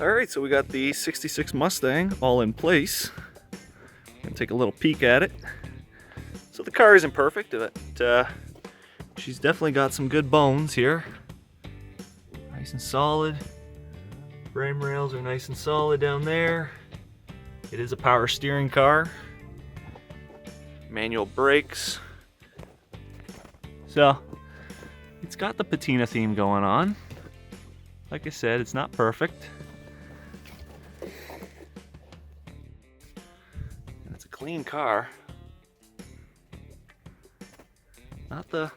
Alright, so we got the 66 Mustang all in place. Gonna take a little peek at it. So the car isn't perfect, but she's definitely got some good bones here. Nice and solid. Frame rails are nice and solid down there. It is a power steering car. Manual brakes. So, it's got the patina theme going on. Like I said, it's not perfect. And it's a clean car. Not the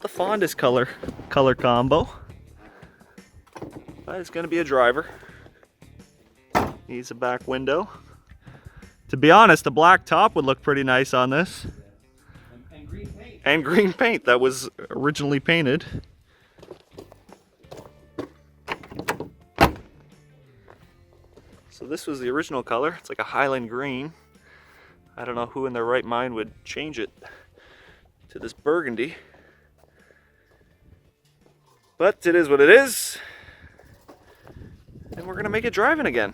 fondest color combo. But it's gonna be a driver. Needs a back window. To be honest, a black top would look pretty nice on this. And green paint. And green paint that was originally painted. So this was the original color. It's like a Highland green. I don't know who in their right mind would change it to this burgundy. But it is what it is. And we're gonna make it driving again.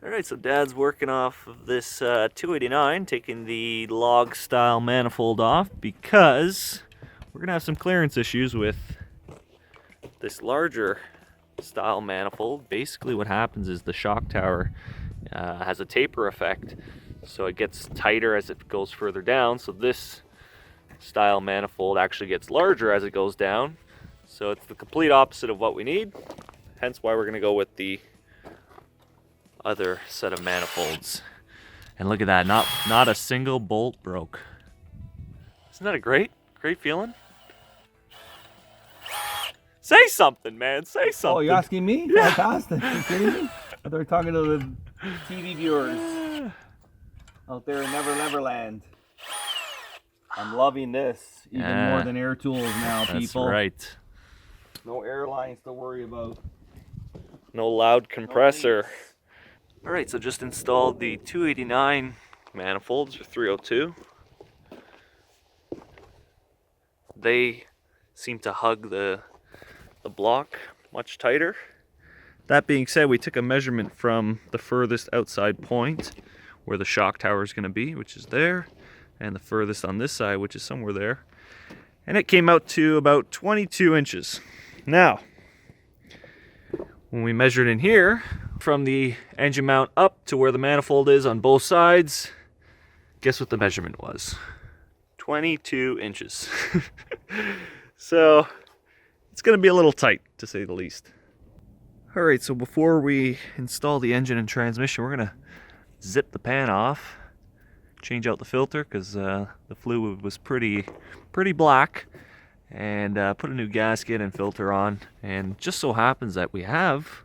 Alright, so Dad's working off of this 289, taking the log style manifold off because we're going to have some clearance issues with this larger style manifold. Basically what happens is the shock tower has a taper effect, so it gets tighter as it goes further down. So this style manifold actually gets larger as it goes down. So it's the complete opposite of what we need, hence why we're going to go with the other set of manifolds. And look at that, not a single bolt broke. Isn't that a great feeling? Say something, man, say something. Oh, you're asking me? Yeah. Fantastic. Are you kidding me? I thought we were talking to the TV viewers out there in Neverland. I'm loving this even more than air tools now, people. That's right. No airlines to worry about. No loud compressor. Alright, so just installed the 289 manifolds for 302. They seem to hug the block much tighter. That being said, we took a measurement from the furthest outside point where the shock tower is going to be, which is there, and the furthest on this side, which is somewhere there. And it came out to about 22 inches. Now, when we measured in here, from the engine mount up to where the manifold is on both sides, guess what the measurement was? 22 inches. So it's going to be a little tight, to say the least. Alright, so before we install the engine and transmission, we're going to zip the pan off, change out the filter because the fluid was pretty black, and put a new gasket and filter on. And just so happens that we have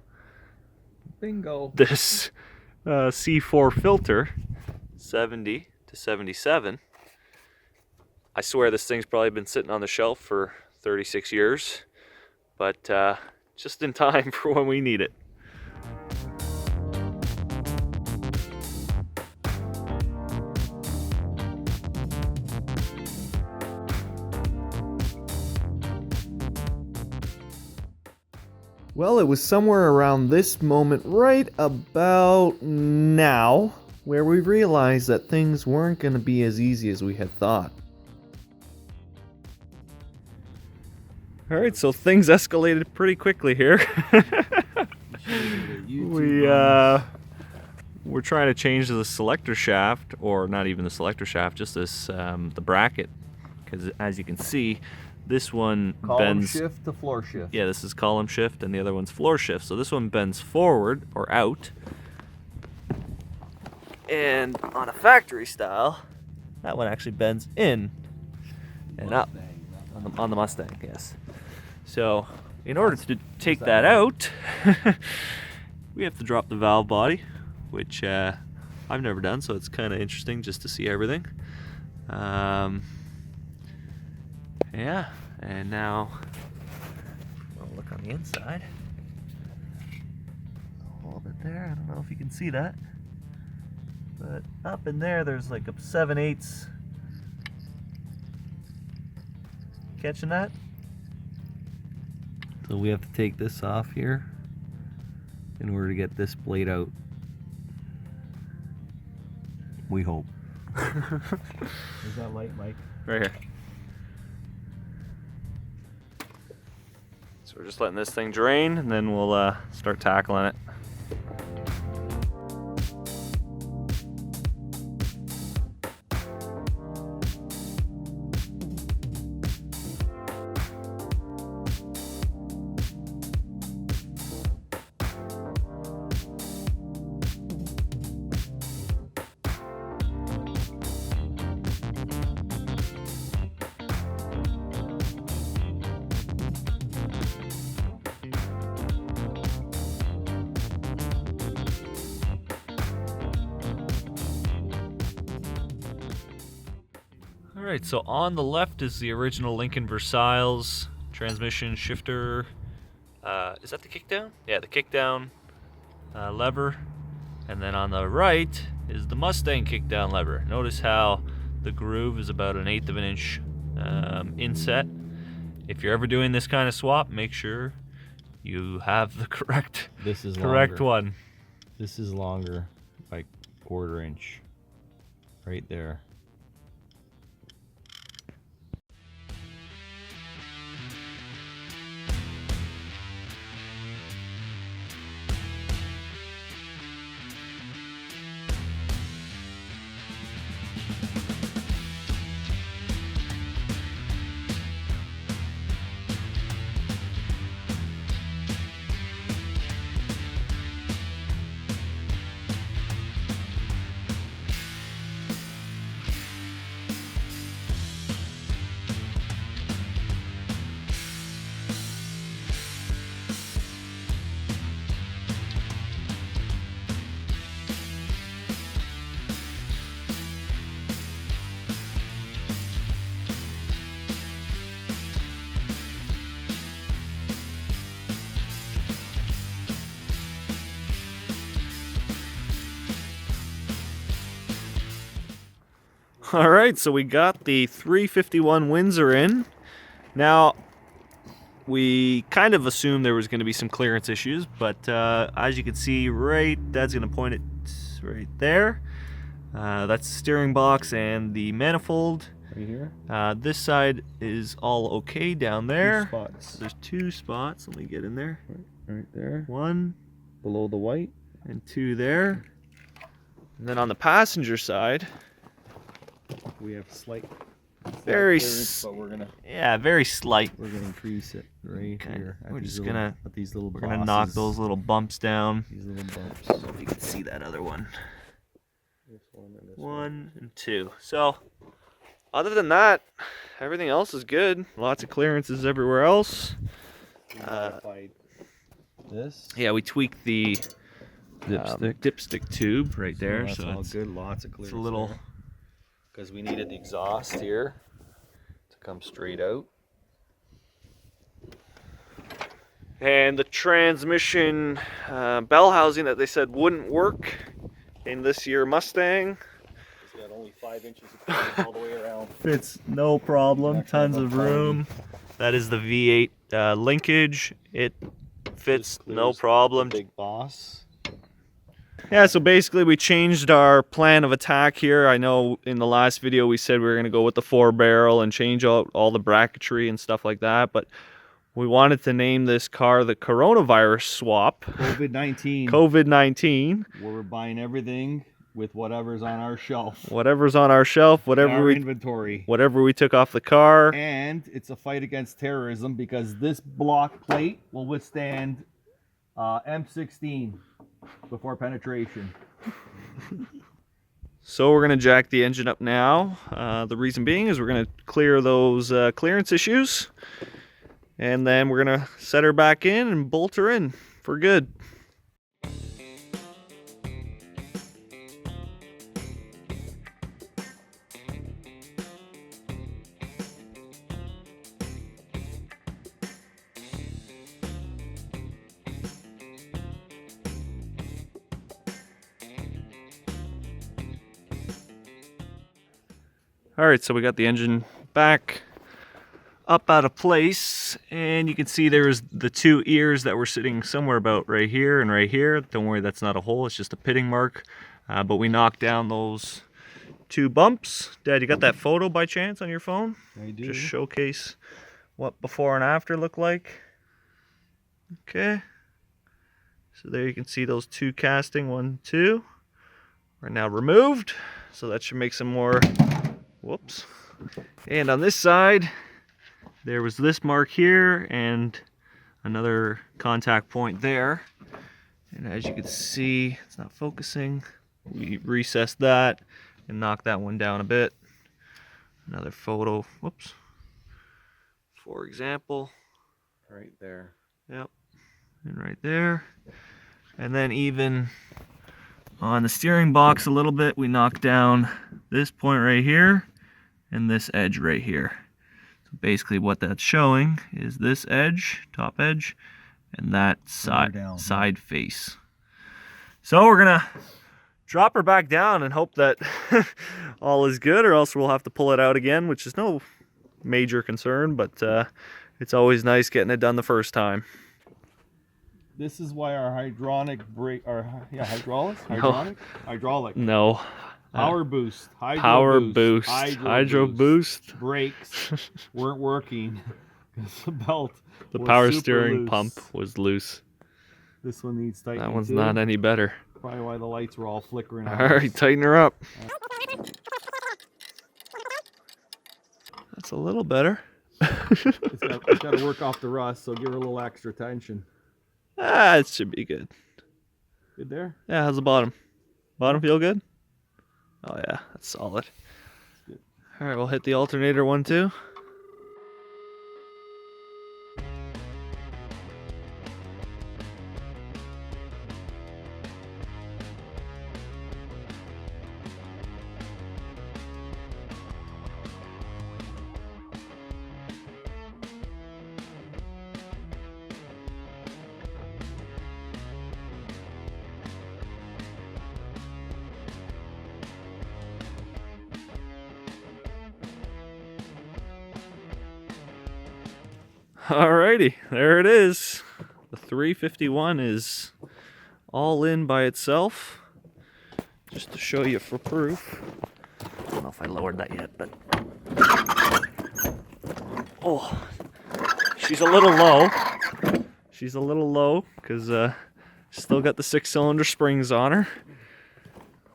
Bingo. this C4 filter, 70 to 77. I swear this thing's probably been sitting on the shelf for 36 years, but just in time for when we need it. Well, it was somewhere around this moment right about now where we realized that things weren't going to be as easy as we had thought. All right, so things escalated pretty quickly here. We're trying to change the selector shaft, or not even the selector shaft, just this the bracket, because as you can see, this one bends shift to floor shift. Yeah, this is column shift, and the other one's floor shift. So this one bends forward or out, and on a factory style, that one actually bends in and up on the Mustang. Yes. So in order to take that out, we have to drop the valve body, which I've never done, so it's kind of interesting just to see everything. Yeah, and now we'll look on the inside. Hold it there. I don't know if you can see that, but up in there's like a 7/8. Catching that? So we have to take this off here in order to get this blade out. We hope. Is that light, Mike? Right here. So we're just letting this thing drain, and then we'll start tackling it. Alright, so on the left is the original Lincoln Versailles transmission shifter. Is that the kickdown? Yeah, the kickdown lever. And then on the right is the Mustang kickdown lever. Notice how the groove is about 1/8 of an inch inset. If you're ever doing this kind of swap, make sure you have the correct one. This is longer, like 1/4 inch, right there. All right, so we got the 351 Windsor in. Now, we kind of assumed there was going to be some clearance issues, but as you can see, Dad's going to point it right there. That's the steering box and the manifold. Right here? This side is all okay down there. 2 spots. There's 2 spots. Let me get in there. Right there. 1 Below the white. and 2 there. And then on the passenger side, We have slight very clearance, but we're gonna very slight. increase it right Okay. here. We're just gonna little We're gonna knock those little bumps down. These little bumps. I don't know if you can see that other one. This one and this 1 and 2. So, other than that, everything else is good. Lots of clearances everywhere else. Modified this Yeah, we tweaked the dipstick. dipstick tube right there. That's So all it's, good. Lots of clearance. it's a little. because we needed the exhaust here to come straight out. And the transmission bell housing that they said wouldn't work in this year Mustang. It's got only 5 inches of clearance all the way around. Fits no problem, Next tons one, of room. That is the V8 linkage. It fits Just no clears problem. the Big boss. Yeah, so basically we changed our plan of attack here. I know in the last video we said we were going to go with the 4-barrel and change out all the bracketry and stuff like that, but We wanted to name this car the Coronavirus Swap. COVID-19. COVID-19. Where we're buying everything with whatever's on our shelf. Whatever's on our shelf, whatever inventory. Whatever we took off the car. And it's a fight against terrorism because this block plate will withstand M16 before penetration. So we're going to jack the engine up now. The reason being is we're going to clear those clearance issues. And then we're going to set her back in and bolt her in for good. Alright, so we got the engine back up out of place, and you can see there's the two ears that were sitting somewhere about right here and right here. Don't worry, that's not a hole, it's just a pitting mark. But we knocked down those two bumps. Dad, you got that photo by chance on your phone? I do. Just showcase what before and after look like. Okay. So there you can see those two casting, 1, 2, are now removed. So that should make some more, whoops. And on this side, there was this mark here and another contact point there. And as you can see, it's not focusing. We recessed that and knocked that one down a bit. Another photo, whoops. For example. Right there. Yep. And right there. And then even on the steering box a little bit, we knocked down this point right here and this edge right here. Basically what that's showing is this edge, top edge, and that side face. So we're gonna drop her back down and hope that all is good, or else we'll have to pull it out again, which is no major concern, but it's always nice getting it done the first time. This is why our hydraulic brake, hydraulic. No. Power boost, hydro boost brakes weren't working because the belt. The was power super steering loose. pump was loose. This one needs tightening. That one's too. not any better. Probably why the lights were all flickering. All right, tighten her up. That's a little better. It's got to work off the rust, so give her a little extra tension. It should be good. Good there? Yeah, how's the bottom? Bottom feel good? Oh yeah, that's solid. Good. All right, we'll hit the alternator 1, 2. Alrighty, there it is. The 351 is all in by itself. Just to show you for proof. I don't know if I lowered that yet, but... Oh, she's a little low. She's a little low because still got the 6-cylinder springs on her.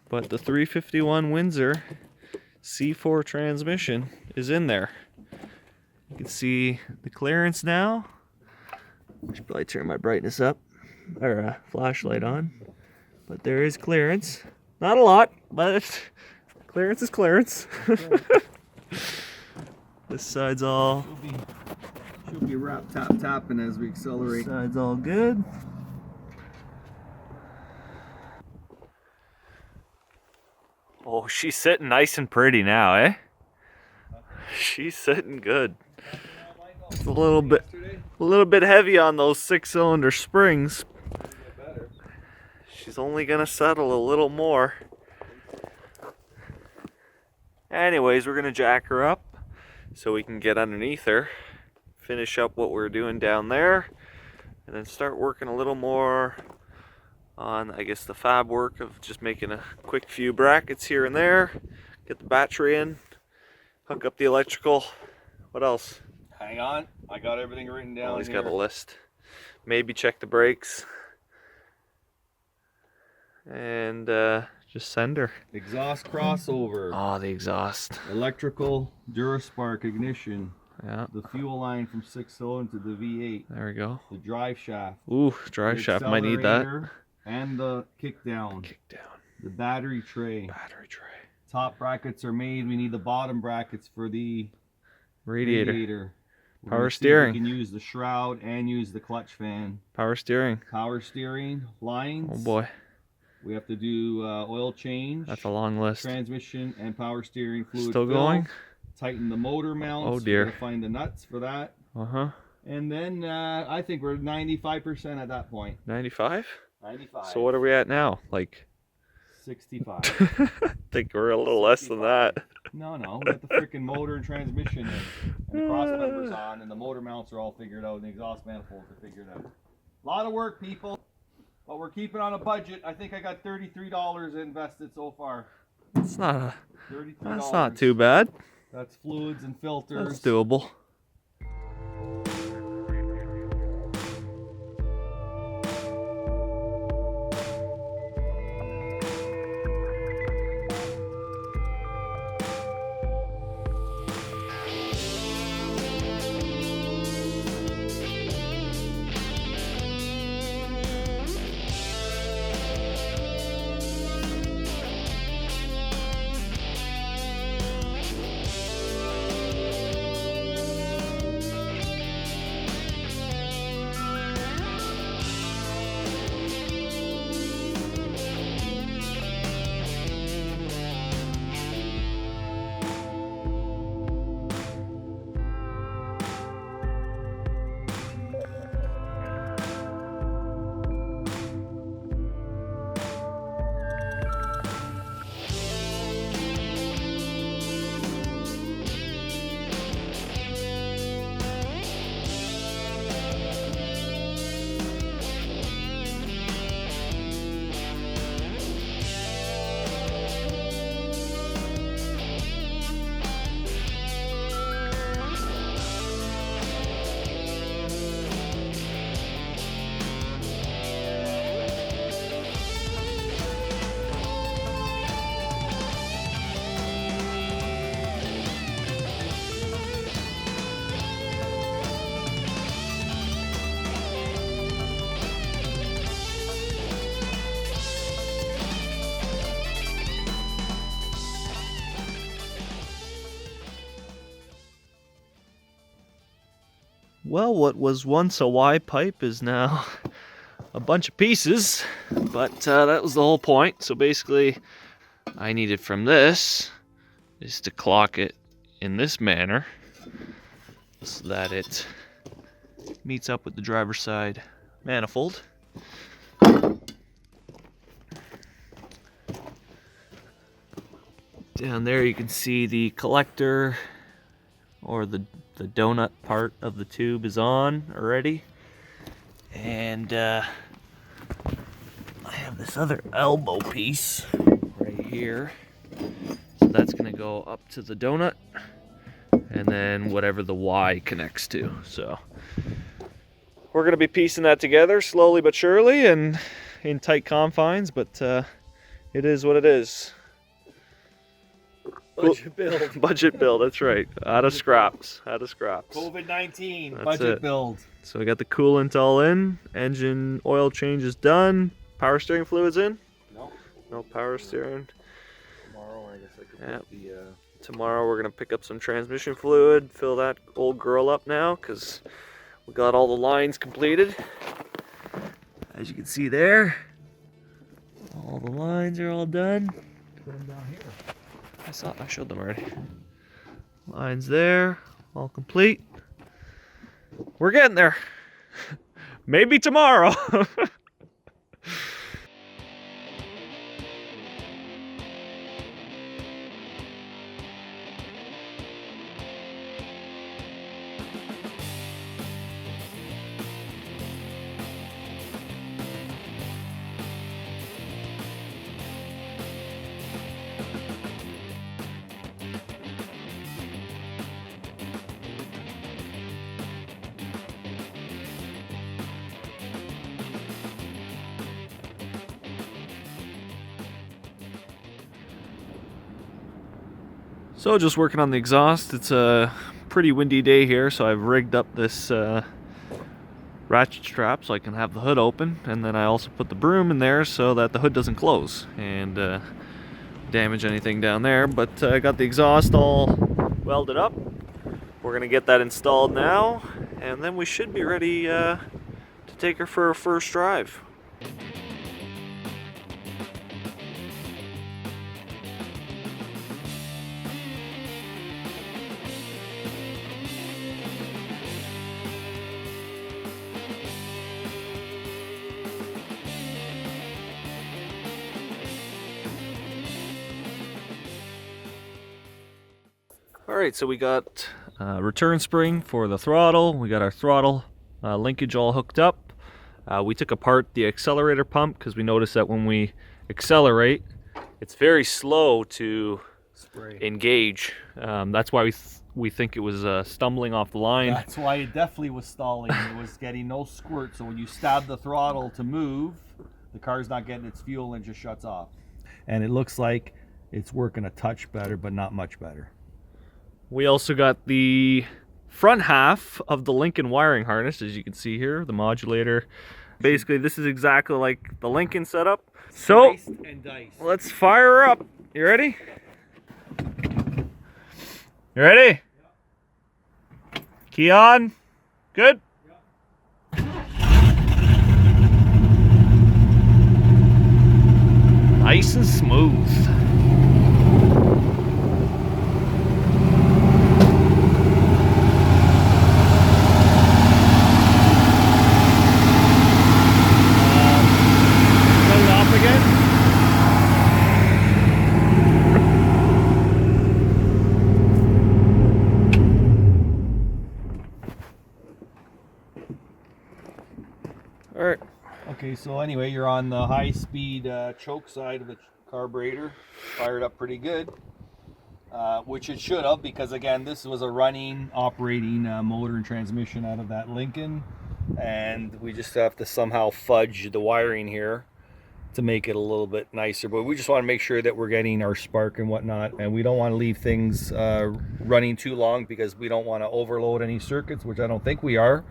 But the 351 Windsor C4 transmission is in there. You can see the clearance now. I should probably turn my brightness up, or flashlight on. But there is clearance. Not a lot, but clearance is clearance. This side's all... She'll be wrapped tapping as we accelerate. This side's all good. Oh, she's sitting nice and pretty now, eh? She's sitting good. It's a little bit heavy on those 6-cylinder springs. She's only gonna settle a little more. Anyways, we're gonna jack her up so we can get underneath her, finish up what we're doing down there, and then start working a little more on, I guess, the fab work of just making a quick few brackets here and there, get the battery in, hook up the electrical. What else? Hang on, I got everything written down. Oh, he's here. got a list. Maybe check the brakes. And just send her. Exhaust crossover. Oh, the exhaust. Electrical Duraspark ignition. Yeah, The fuel line from 6-cylinder to the V8. there we go. The drive shaft. Ooh, drive the shaft, might need that. accelerator, And the kick down. Kick down. The battery tray. Battery tray. Top brackets are made. We need the bottom brackets for the Radiator. We're Power gonna see if steering. We can use the shroud and use the clutch fan. Power steering. Power steering lines. Oh boy, We have to do oil change. that's a long list. Transmission and power steering fluid. Still fill. going? Tighten the motor mounts. Oh, dear. We gotta find the nuts for that. Uh-huh. And then I think we're 95% at that point. 95? 95. So what are we at now? Like 65. I think we're a little less than that. No, we got the freaking motor and transmission in, and the crossmembers on, and the motor mounts are all figured out, and the exhaust manifolds are figured out. A lot of work, people, but we're keeping on a budget. I think I got $33 invested so far. It's not $33. that's not too bad. That's fluids and filters. That's doable. Well, what was once a Y pipe is now a bunch of pieces, but that was the whole point. So basically, I needed from this is to clock it in this manner so that it meets up with the driver's side manifold. Down there you can see the collector, or the donut part of the tube is on already. And I have this other elbow piece right here. So that's gonna go up to the donut and then whatever the Y connects to. So we're gonna be piecing that together slowly but surely and in tight confines, but it is what it is. Budget build. Budget build, that's right. Out of scraps. COVID-19 That's budget it. build. So I got the coolant all in, engine oil change is done, power steering fluids in? No. No power steering. Tomorrow, I guess I could Yep. put the. Tomorrow we're gonna pick up some transmission fluid, fill that old girl up now, because we got all the lines completed. As you can see there, all the lines are all done. Put them down here. I showed them already. Lines there, all complete. We're getting there. Maybe tomorrow. So just working on the exhaust. It's a pretty windy day here, so I've rigged up this ratchet strap so I can have the hood open, and then I also put the broom in there so that the hood doesn't close and damage anything down there. But I got the exhaust all welded up. We're gonna get that installed now, and then we should be ready to take her for a first drive. Alright, so we got return spring for the throttle. We got our throttle linkage all hooked up. We took apart the accelerator pump because we noticed that when we accelerate, it's very slow to engage. That's why we think it was stumbling off the line. That's why it definitely was stalling. It was getting no squirt. So when you stab the throttle to move, the car's not getting its fuel and just shuts off. And it looks like it's working a touch better, but not much better. We also got the front half of the Lincoln wiring harness, as you can see here, the modulator. Basically, this is exactly like the Lincoln setup. So, let's fire her up. You ready? You ready? Key on. Good? Nice and smooth. Alright. Okay, so anyway, you're on the high-speed choke side of the carburetor. Fired up pretty good, which it should have, because again, this was a running, operating motor and transmission out of that Lincoln, and we just have to somehow fudge the wiring here to make it a little bit nicer. But we just want to make sure that we're getting our spark and whatnot, and we don't want to leave things running too long because we don't want to overload any circuits, which I don't think we are.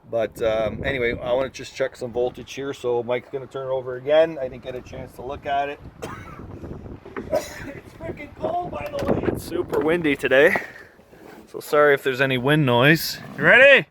But anyway, I want to just check some voltage here. So Mike's going to turn it over again. I didn't get a chance to look at it. It's freaking cold, by the way. It's super windy today, so sorry if there's any wind noise. You ready?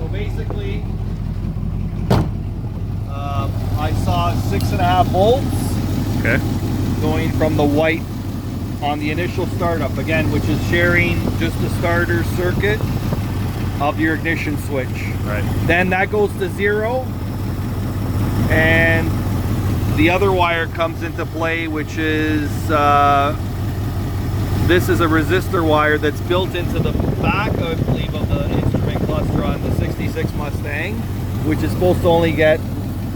Basically, I saw 6.5 volts. Okay. Going from the white on the initial startup, again, which is sharing just the starter circuit of your ignition switch. Right. Then that goes to 0, and the other wire comes into play, which is this is a resistor wire that's built into the back, I believe, of the instrument cluster on the 66 Mustang, which is supposed to only get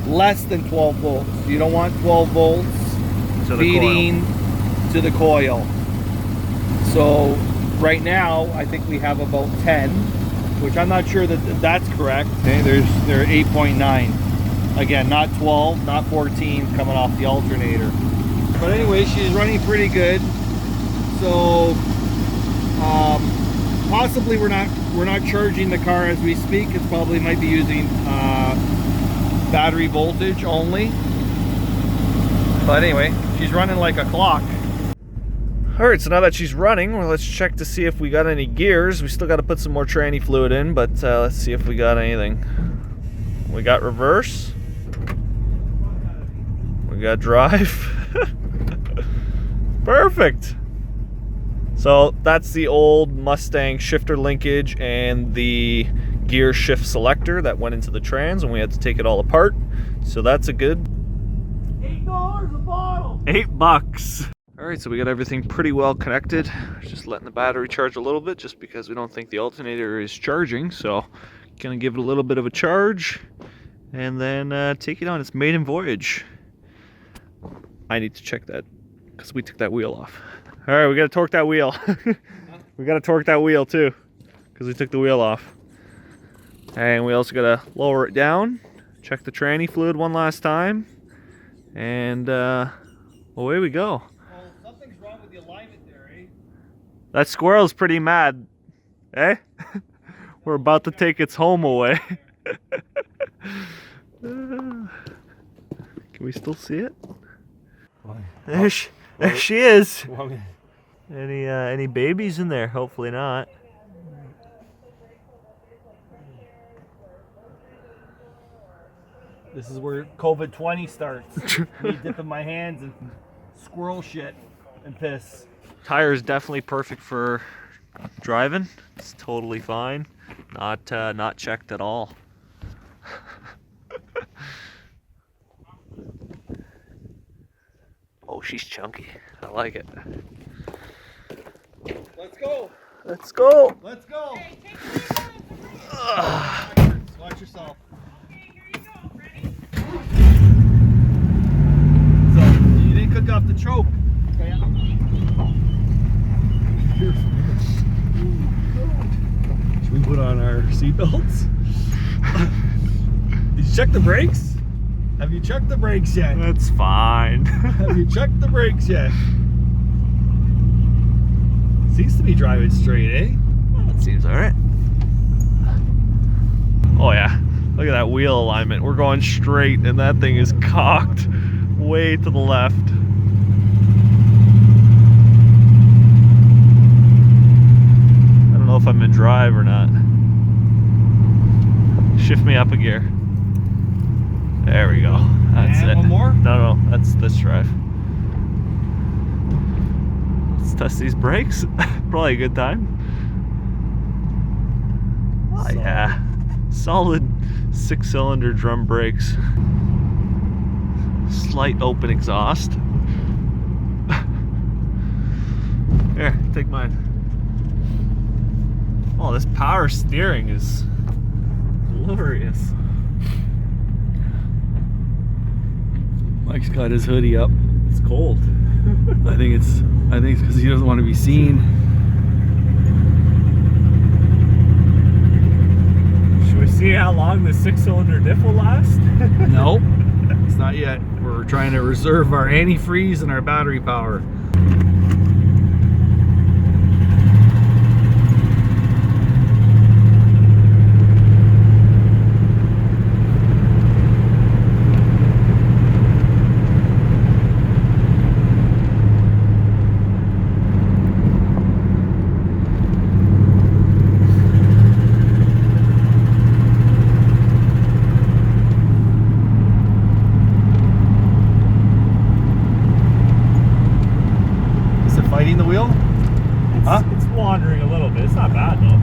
less than 12 volts. You don't want 12 volts feeding to the coil. So right now, I think we have about 10, which I'm not sure that that's correct. Okay, they're 8.9. Again, not 12, not 14 coming off the alternator. But anyway, she's running pretty good. So possibly we're not charging the car as we speak. It probably might be using battery voltage only. But anyway, she's running like a clock. Alright, so now that she's running, well, let's check to see if we got any gears. We still got to put some more tranny fluid in, but let's see if we got anything. We got reverse. We got drive. Perfect. So that's the old Mustang shifter linkage and the gear shift selector that went into the trans, and we had to take it all apart. So that's a good $8 a bottle. $8. Alright, so we got everything pretty well connected. Just letting the battery charge a little bit just because we don't think the alternator is charging. So gonna give it a little bit of a charge and then take it on its maiden voyage. I need to check that because we took that wheel off. All right, we got to torque that wheel. We got to torque that wheel too because we took the wheel off. And we also got to lower it down, check the tranny fluid one last time, and away we go. Well, something's wrong with the alignment there, eh? That squirrel's pretty mad, eh? We're about to take its home away. Can we still see it? There she is. Any babies in there? Hopefully not. This is where COVID-20 starts. Me dipping my hands in squirrel shit and piss. Tire is definitely perfect for driving. It's totally fine. Not checked at all. Oh, she's chunky. I like it. Let's go. Let's go. Let's go. Okay, take the Watch yourself. Okay, here you go. Ready? So, you didn't cook off the choke. Okay. Should we put on our seatbelts? Did you check the brakes? Have you checked the brakes yet? That's fine. Have you checked the brakes yet? Seems to be driving straight, eh? That seems alright. Oh yeah, look at that wheel alignment. We're going straight and that thing is cocked way to the left. I don't know if I'm in drive or not. Shift me up a gear. There we go. That's And it. one more? No, that's this drive. Let's test these brakes. Probably a good time. Oh yeah. Solid 6-cylinder drum brakes. Slight open exhaust. Here, take mine. Oh, this power steering is glorious. Mike's got his hoodie up. It's cold. I think it's because he doesn't want to be seen. Should we see how long the 6-cylinder diff will last? Nope, it's not yet. We're trying to reserve our antifreeze and our battery power. Fighting the wheel? It's wandering a little bit. It's not bad though.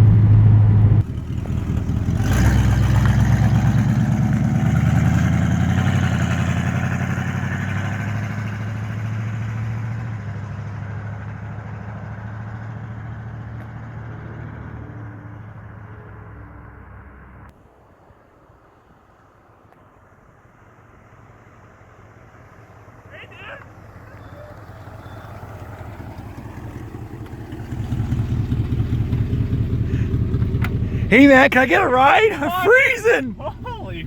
Hey man, can I get a ride? I'm freezing! Holy!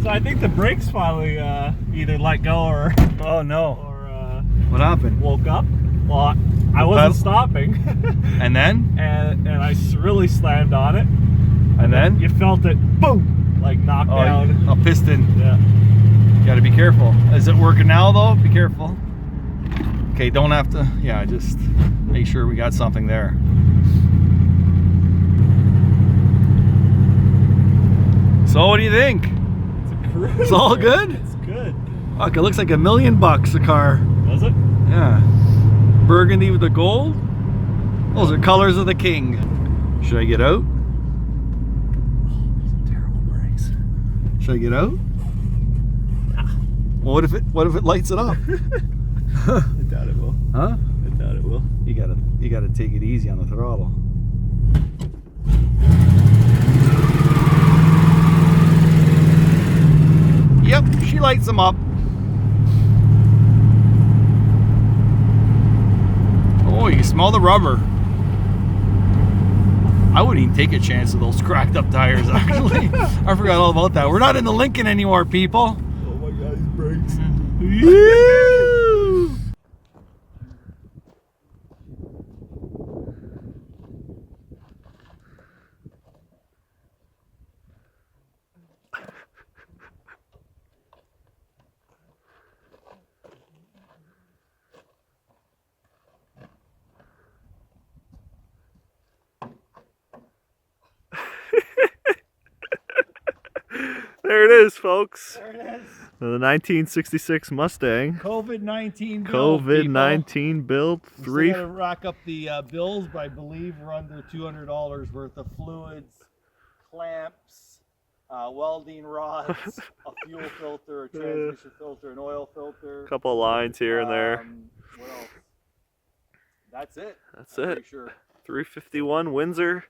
So I think the brakes finally either let go or Oh no. or What happened? woke up. Well, I wasn't stopping, And then? and I really slammed on it. And then? You felt it, boom, like knocked down. A piston. Yeah. You gotta be careful. Is it working now though? Be careful. Okay, don't have to, yeah, just make sure we got something there. So what do you think? It's a cruiser. It's all good? It's good. Fuck, it looks like $1 million a car. Does it? Yeah. Burgundy with the gold. Those are colors of the king. Should I get out? Terrible brakes. Should I get out? Well, what if it lights it up? I doubt it will. Huh? I doubt it will. You gotta take it easy on the throttle. Yep, she lights them up. Smell the rubber. I wouldn't even take a chance of those cracked up tires, actually. I forgot all about that. We're not in the Lincoln anymore, people. Oh my god, these brakes. Woo! There it is, folks. There it is. The 1966 Mustang. COVID-19 build, COVID-19 build. people. We Three. still gotta rack up the bills, but I believe we're under $200 worth of fluids, clamps, welding rods, a fuel filter, a transmission filter, an oil filter. Couple of lines here and there. What else? That's it. That's I'm it. pretty sure. 351 Windsor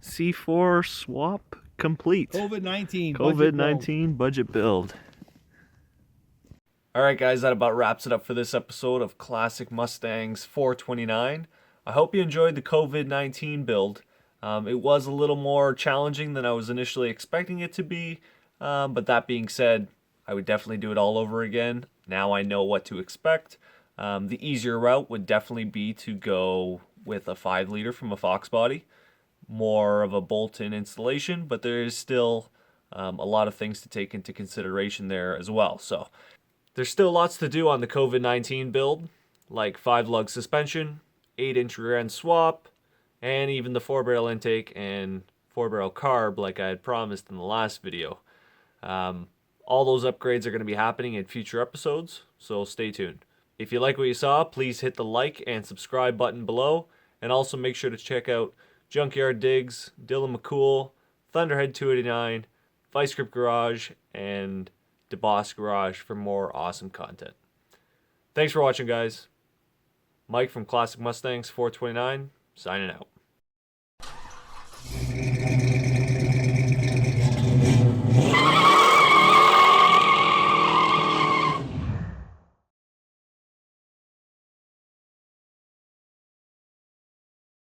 C4 swap complete. COVID-19. COVID-19 budget build. All right, guys, that about wraps it up for this episode of Classic Mustangs 429. I hope you enjoyed the COVID-19 build. It was a little more challenging than I was initially expecting it to be, but that being said, I would definitely do it all over again. Now I know what to expect. The easier route would definitely be to go with a 5-liter from a Fox body. More of a bolt-in installation, but there is still a lot of things to take into consideration there as well. So there's still lots to do on the COVID-19 build, like 5-lug suspension, 8-inch rear end swap, and even the 4-barrel intake and 4-barrel carb like I had promised in the last video. All those upgrades are going to be happening in future episodes, so stay tuned. If you like what you saw, please hit the like and subscribe button below, and also make sure to check out Junkyard Digs, Dylan McCool, Thunderhead 289, Vice Grip Garage, and DeBoss Garage for more awesome content. Thanks for watching, guys. Mike from Classic Mustangs 429, signing out.